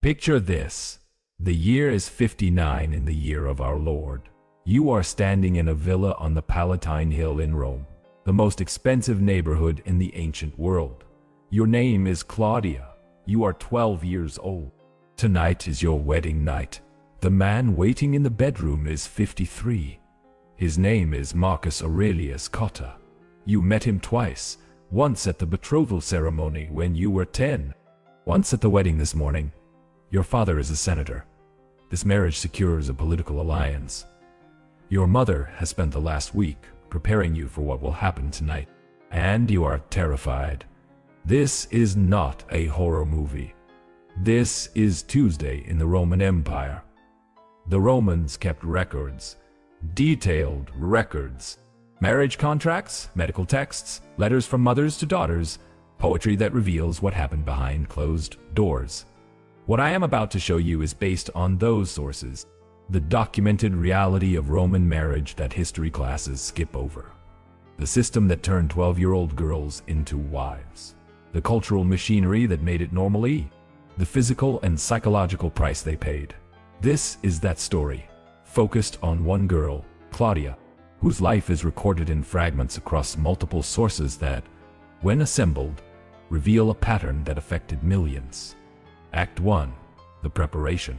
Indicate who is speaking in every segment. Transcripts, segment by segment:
Speaker 1: Picture this. The year is 59 in the year of our Lord. You are standing in a villa on the Palatine Hill in Rome, the most expensive neighborhood in the ancient world. Your name is Claudia. You are 12 years old. Tonight is your wedding night. The man waiting in the bedroom is 53. His name is Marcus Aurelius Cotta. You met him twice, once at the betrothal ceremony when you were 10, once at the wedding this morning. Your father is a senator. This marriage secures a political alliance. Your mother has spent the last week preparing you for what will happen tonight, and you are terrified. This is not a horror movie. This is Tuesday in the Roman Empire. The Romans kept records, detailed records. Marriage contracts, medical texts, letters from mothers to daughters, poetry that reveals what happened behind closed doors. What I am about to show you is based on those sources, the documented reality of Roman marriage that history classes skip over. The system that turned 12-year-old girls into wives. The cultural machinery that made it normally. The physical and psychological price they paid. This is that story, focused on one girl, Claudia, whose life is recorded in fragments across multiple sources that, when assembled, reveal a pattern that affected millions. Act 1. The Preparation.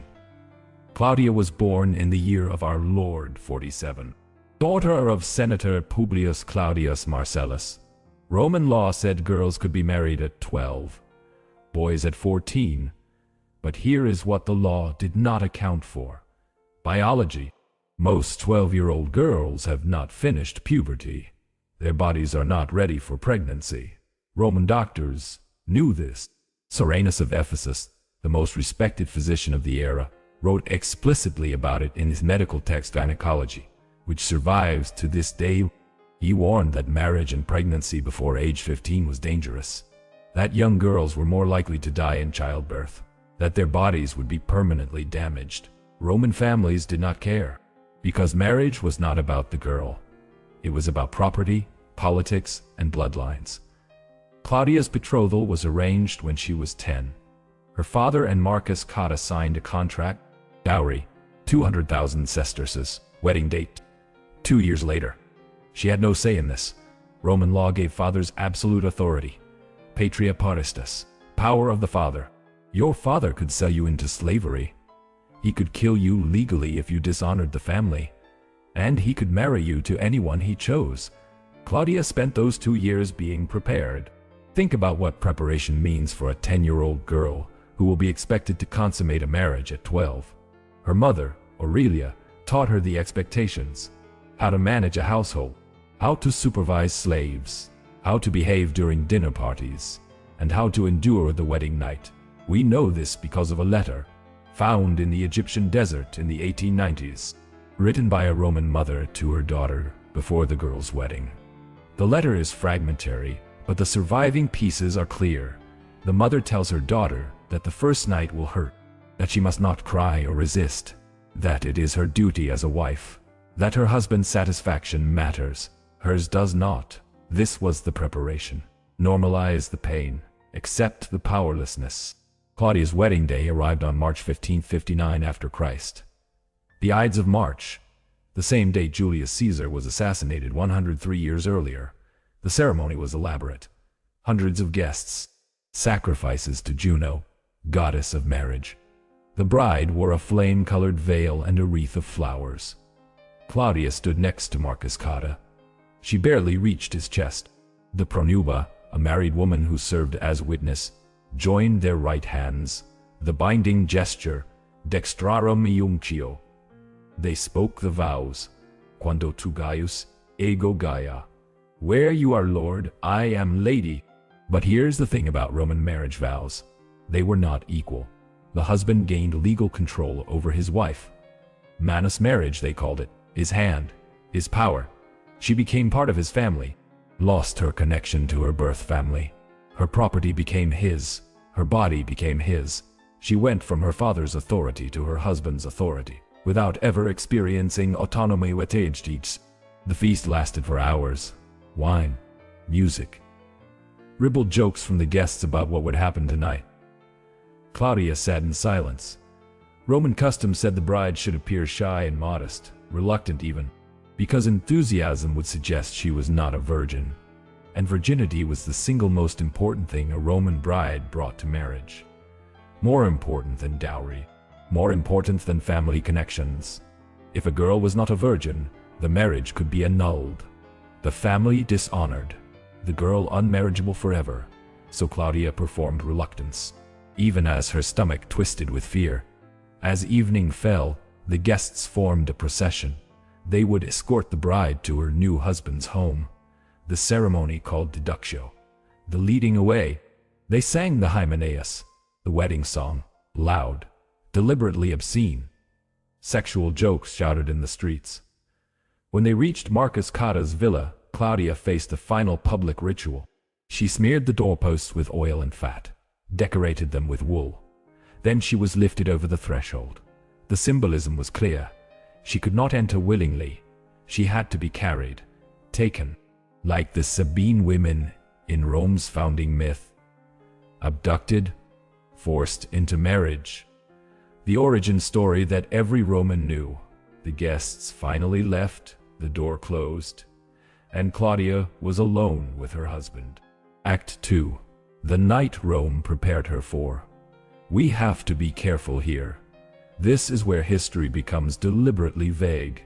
Speaker 1: Claudia was born in the year of our Lord 47, daughter of Senator Publius Claudius Marcellus. Roman law said girls could be married at 12, boys at 14, but here is what the law did not account for. Biology. Most 12-year-old girls have not finished puberty. Their bodies are not ready for pregnancy. Roman doctors knew this. Soranus of Ephesus, the most respected physician of the era, wrote explicitly about it in his medical text Gynecology, which survives to this day. He warned that marriage and pregnancy before age 15 was dangerous, that young girls were more likely to die in childbirth, that their bodies would be permanently damaged. Roman families did not care, because marriage was not about the girl. It was about property, politics, and bloodlines. Claudia's betrothal was arranged when she was 10. Her father and Marcus Cotta signed a contract. Dowry, 200,000 sesterces. Wedding date, 2 years later. She had no say in this. Roman law gave fathers absolute authority. Patria potestas, power of the father. Your father could sell you into slavery. He could kill you legally if you dishonored the family. And he could marry you to anyone he chose. Claudia spent those 2 years being prepared. Think about what preparation means for a 10-year-old girl who will be expected to consummate a marriage at 12. Her mother, Aurelia, taught her the expectations, how to manage a household, how to supervise slaves, how to behave during dinner parties, and how to endure the wedding night. We know this because of a letter found in the Egyptian desert in the 1890s, written by a Roman mother to her daughter before the girl's wedding. The letter is fragmentary, but the surviving pieces are clear. The mother tells her daughter that the first night will hurt, that she must not cry or resist, that it is her duty as a wife, that her husband's satisfaction matters, hers does not. This was the preparation. Normalize the pain, accept the powerlessness. Claudia's wedding day arrived on March 15, 59 after Christ. The Ides of March, the same day Julius Caesar was assassinated 103 years earlier. The ceremony was elaborate. Hundreds of guests, sacrifices to Juno, goddess of marriage. The bride wore a flame-colored veil and a wreath of flowers. Claudia stood next to Marcus Cotta. She barely reached his chest. The pronuba, a married woman who served as witness, joined their right hands. The binding gesture, dextrarum iunctio. They spoke the vows. Quando tu Gaius, ego Gaia. Where you are Lord, I am Lady. But here's the thing about Roman marriage vows. They were not equal. The husband gained legal control over his wife. Manus marriage, they called it. His hand, his power. She became part of his family, lost her connection to her birth family. Her property became his, her body became his. She went from her father's authority to her husband's authority, without ever experiencing autonomy with age. The feast lasted for hours. Wine, music, ribald jokes from the guests about what would happen tonight. Claudia sat in silence. Roman custom said the bride should appear shy and modest, reluctant even, because enthusiasm would suggest she was not a virgin, and virginity was the single most important thing a Roman bride brought to marriage. More important than dowry, more important than family connections. If a girl was not a virgin, the marriage could be annulled, the family dishonored, the girl unmarriageable forever. So Claudia performed reluctance, even as her stomach twisted with fear. As evening fell, the guests formed a procession. They would escort the bride to her new husband's home. The ceremony called deductio, the leading away. They sang the Hymenaeus, the wedding song, loud, deliberately obscene. Sexual jokes shouted in the streets. When they reached Marcus Cotta's villa, Claudia faced the final public ritual. She smeared the doorposts with oil and fat, decorated them with wool. Then she was lifted over the threshold. The symbolism was clear. She could not enter willingly. She had to be carried, taken, like the Sabine women in Rome's founding myth. Abducted, forced into marriage. The origin story that every Roman knew. The guests finally left, the door closed, and Claudia was alone with her husband. Act 2. The night Rome prepared her for. We have to be careful here. This is where history becomes deliberately vague.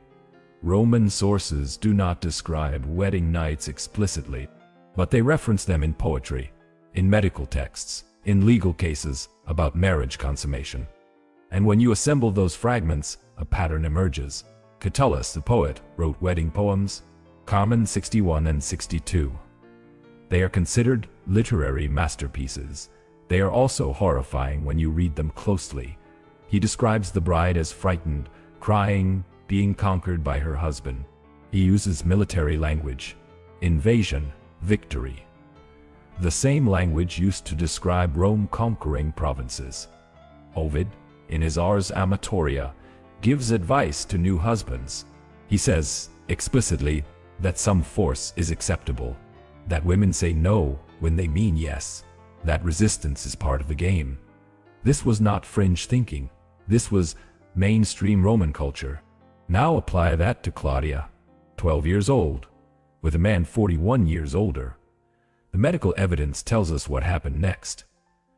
Speaker 1: Roman sources do not describe wedding nights explicitly, but they reference them in poetry, in medical texts, in legal cases about marriage consummation. And when you assemble those fragments, a pattern emerges. Catullus, the poet, wrote wedding poems, Carmen 61 and 62. They are considered literary masterpieces. They are also horrifying when you read them closely. He describes the bride as frightened, crying, being conquered by her husband. He uses military language, invasion, victory. The same language used to describe Rome conquering provinces. Ovid, in his Ars Amatoria, gives advice to new husbands. He says, explicitly, that some force is acceptable, that women say no when they mean yes, that resistance is part of the game. This was not fringe thinking. This was mainstream Roman culture. Now apply that to Claudia, 12 years old, with a man 41 years older. The medical evidence tells us what happened next.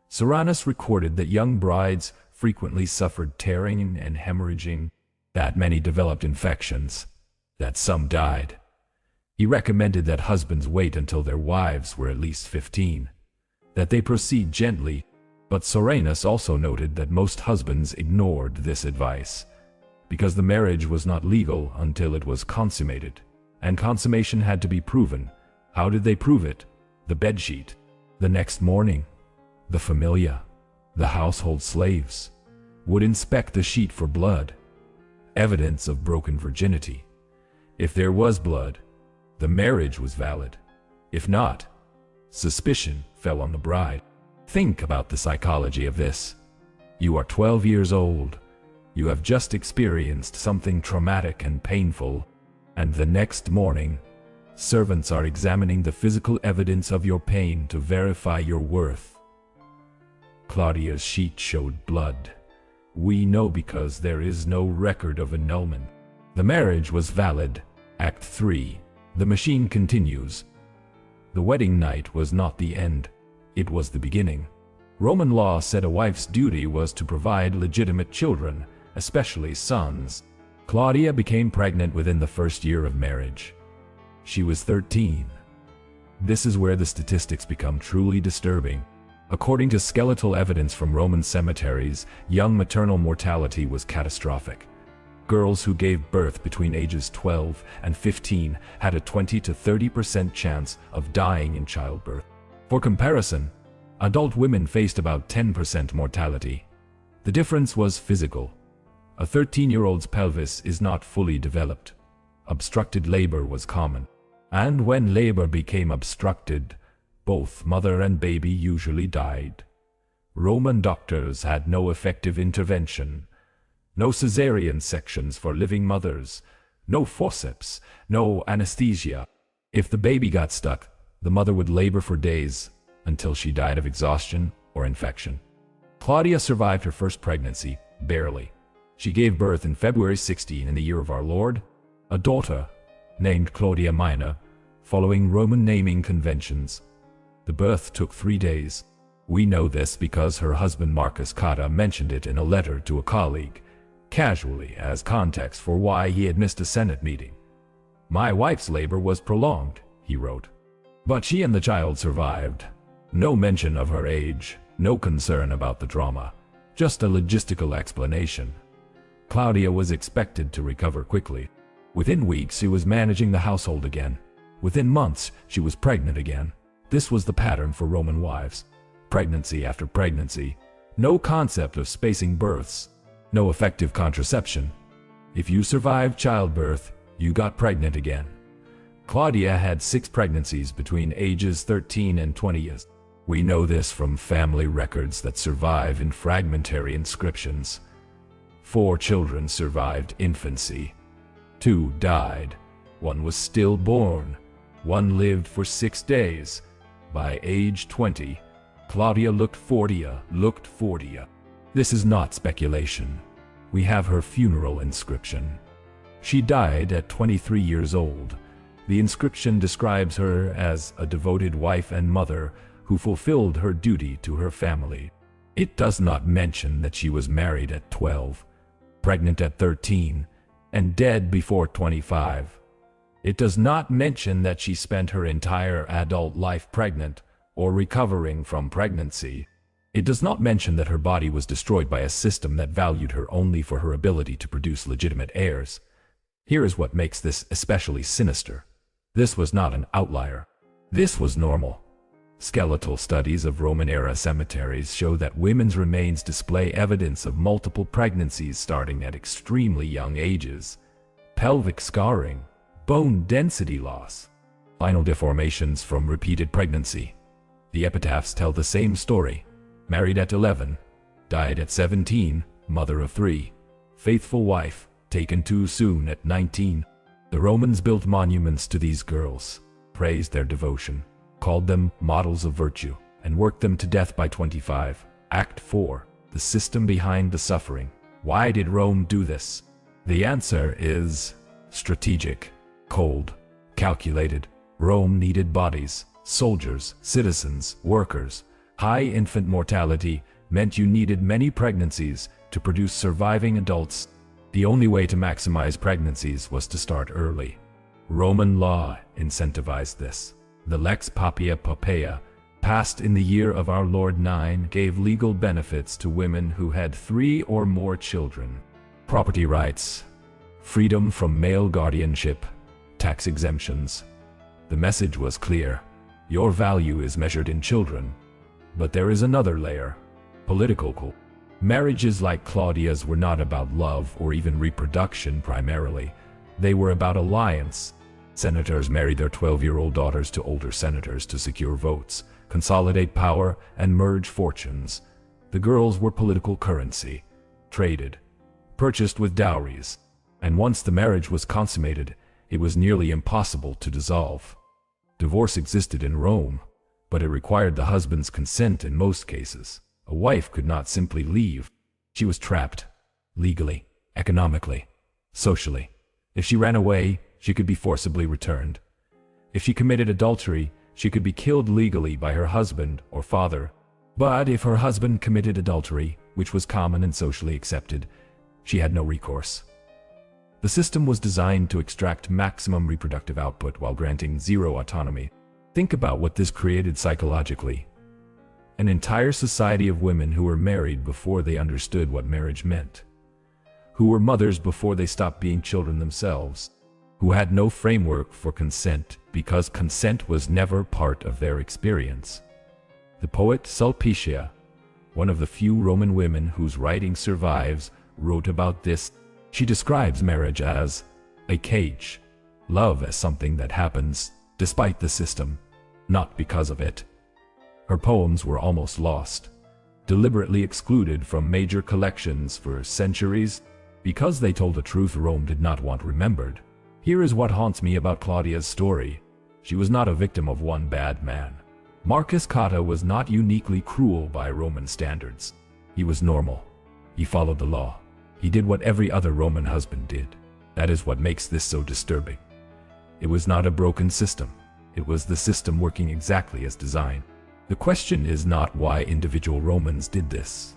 Speaker 1: Serranus recorded that young brides frequently suffered tearing and hemorrhaging, that many developed infections, that some died. He recommended that husbands wait until their wives were at least 15, that they proceed gently, but Serranus also noted that most husbands ignored this advice, because the marriage was not legal until it was consummated, and consummation had to be proven. How did they prove it? The bedsheet, the next morning. The familia, the household slaves, would inspect the sheet for blood, evidence of broken virginity. If there was blood, the marriage was valid. If not, suspicion fell on the bride. Think about the psychology of this. You are 12 years old. You have just experienced something traumatic and painful, and the next morning, servants are examining the physical evidence of your pain to verify your worth. Claudia's sheet showed blood. We know because there is no record of annulment. The marriage was valid. Act 3. The machine continues. The wedding night was not the end. It was the beginning. Roman law said a wife's duty was to provide legitimate children, especially sons. Claudia became pregnant within the first year of marriage. She was 13. This is where the statistics become truly disturbing. According to skeletal evidence from Roman cemeteries, young maternal mortality was catastrophic. Girls who gave birth between ages 12 and 15 had a 20 to 30% chance of dying in childbirth. For comparison, adult women faced about 10% mortality. The difference was physical. A 13-year-old's pelvis is not fully developed. Obstructed labor was common. And when labor became obstructed, both mother and baby usually died. Roman doctors had no effective intervention. No cesarean sections for living mothers, no forceps, no anesthesia. If the baby got stuck, the mother would labor for days until she died of exhaustion or infection. Claudia survived her first pregnancy, barely. She gave birth in February 16 in the year of our Lord, a daughter, named Claudia Minor, following Roman naming conventions. The birth took 3 days. We know this because her husband Marcus Cotta mentioned it in a letter to a colleague, casually as context for why he had missed a Senate meeting. "My wife's labor was prolonged," he wrote. "But she and the child survived. No mention of her age, no concern about the trauma, just a logistical explanation." Claudia was expected to recover quickly. Within weeks, she was managing the household again. Within months, she was pregnant again. This was the pattern for Roman wives. Pregnancy after pregnancy. No concept of spacing births. No effective contraception. If you survived childbirth, you got pregnant again. Claudia had 6 pregnancies between ages 13 and 20 years. We know this from family records that survive in fragmentary inscriptions. 4 children survived infancy. 2 died. 1 was stillborn. 1 lived for 6 days. By age 20, Claudia looked 40. This is not speculation. We have her funeral inscription. She died at 23 years old. The inscription describes her as a devoted wife and mother who fulfilled her duty to her family. It does not mention that she was married at 12, pregnant at 13, and dead before 25. It does not mention that she spent her entire adult life pregnant or recovering from pregnancy. It does not mention that her body was destroyed by a system that valued her only for her ability to produce legitimate heirs. Here is what makes this especially sinister. This was not an outlier. This was normal. Skeletal studies of Roman-era cemeteries show that women's remains display evidence of multiple pregnancies starting at extremely young ages. Pelvic scarring, bone density loss, final deformations from repeated pregnancy. The epitaphs tell the same story. Married at 11, died at 17, mother of 3, faithful wife, taken too soon at 19. The Romans built monuments to these girls, praised their devotion, called them models of virtue, and worked them to death by 25. Act 4. The system behind the suffering. Why did Rome do this? The answer is strategic, cold, calculated. Rome needed bodies, soldiers, citizens, workers. High infant mortality meant you needed many pregnancies to produce surviving adults. The only way to maximize pregnancies was to start early. Roman law incentivized this. The Lex Papia Poppaea, passed in the year of our Lord 9, gave legal benefits to women who had 3 or more children. Property rights, freedom from male guardianship, tax exemptions. The message was clear. Your value is measured in children. But there is another layer. Political. Marriages like Claudia's were not about love or even reproduction primarily. They were about alliance. Senators married their 12-year-old daughters to older senators to secure votes, consolidate power, and merge fortunes. The girls were political currency, traded, purchased with dowries. And once the marriage was consummated, it was nearly impossible to dissolve. Divorce existed in Rome, but it required the husband's consent in most cases. A wife could not simply leave. She was trapped, legally, economically, socially. If she ran away, she could be forcibly returned. If she committed adultery, she could be killed legally by her husband or father. But if her husband committed adultery, which was common and socially accepted, she had no recourse. The system was designed to extract maximum reproductive output while granting zero autonomy. Think about what this created psychologically. An entire society of women who were married before they understood what marriage meant, who were mothers before they stopped being children themselves, who had no framework for consent because consent was never part of their experience. The poet Sulpicia, one of the few Roman women whose writing survives, wrote about this. She describes marriage as a cage, love as something that happens despite the system, not because of it. Her poems were almost lost, deliberately excluded from major collections for centuries, because they told a truth Rome did not want remembered. Here is what haunts me about Claudia's story. She was not a victim of one bad man. Marcus Cotta was not uniquely cruel by Roman standards. He was normal. He followed the law. He did what every other Roman husband did. That is what makes this so disturbing. It was not a broken system. It was the system working exactly as designed. The question is not why individual Romans did this.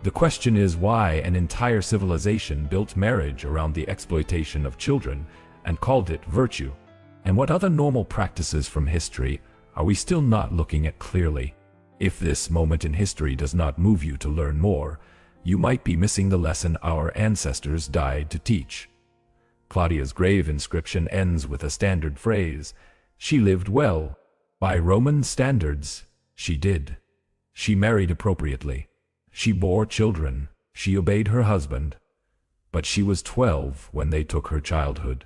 Speaker 1: The question is why an entire civilization built marriage around the exploitation of children and called it virtue. And what other normal practices from history are we still not looking at clearly? If this moment in history does not move you to learn more, you might be missing the lesson our ancestors died to teach. Claudia's grave inscription ends with a standard phrase: she lived well. By Roman standards, she did. She married appropriately. She bore children. She obeyed her husband. But she was 12 when they took her childhood,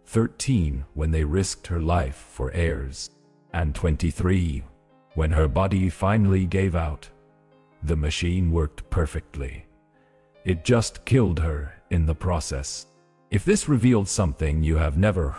Speaker 1: 13 when they risked her life for heirs, and 23 when her body finally gave out. The machine worked perfectly. It just killed her in the process. If this revealed something you have never